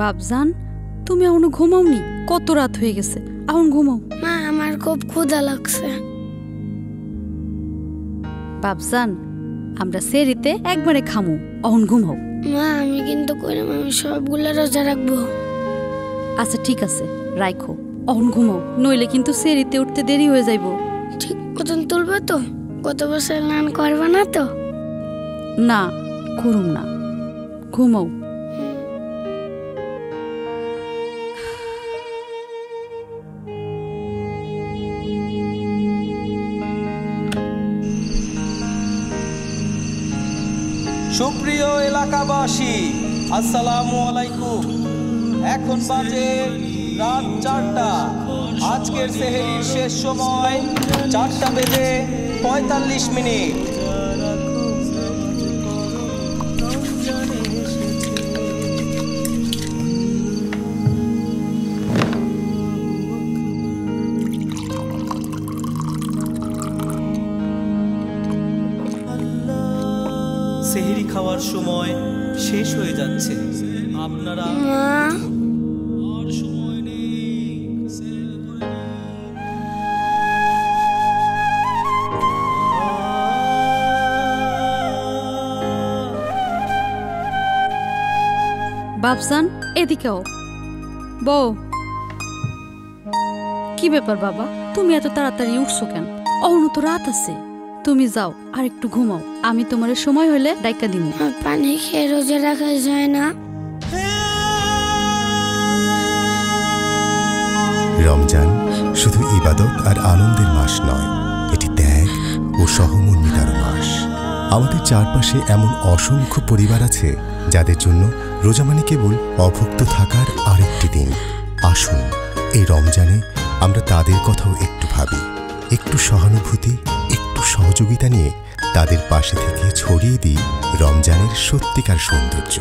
বাপজান, তুমি এখনো ঘুমাওনি? কত রাত হয়ে গেছে, এখন ঘুমাও। মা, আমার খুব ক্ষুধা লাগছে। বাপজান, আমরা সেরিতে একবারে খামু, এখন ঘুমাও। মা, আমি কিন্তু কইলাম আমি সবগুলো রোজা রাখবো। আচ্ছা ঠিক আছে, রাখো, এখন ঘুমাও, নইলে কিন্তু সেরিতে উঠতে দেরি হয়ে যাইব। ঠিক মতন তুলবো তো? কত বছর স্নান করবে না তো? না, করুম না, ঘুমাও। সুপ্রিয় এলাকাবাসী, আসসালামু আলাইকুম। এখন বাজে রাত 4টা। আজকের সেহরির শেষ সময় 4টা বেজে 45 মিনিট। সেহরি খাওয়ার সময় শেষ হয়ে যাচ্ছে, আপনারা আর সময় নেই। বাপজান, এদিকেও বউ। কি ব্যাপার বাবা, তুমি এত তাড়াতাড়ি উঠছো কেন? অহনো তো রাত আছে, তুমি যাও আর একটু ঘুমাও, আমি তোমার সময় হলে ডাইকা দিব। পানি খেয়ে রোজা রাখা যায় না? রমজান শুধু ইবাদত আর আনন্দের মাস নয়, এটি ত্যাগ ও সহমর্মিতার মাস। আমাদের চারপাশে এমন অসংখ্য পরিবার আছে যাদের জন্য রোজা মানে কেবল অভুক্ত থাকার আরেকটি দিন। আসুন এই রমজানে আমরা তাদের কথাও একটু ভাবি, একটু সহানুভূতি, একটু সহযোগিতা নিয়ে তাদের পাশে থেকে ছড়িয়ে দিই রমজানের সত্যিকার সৌন্দর্য।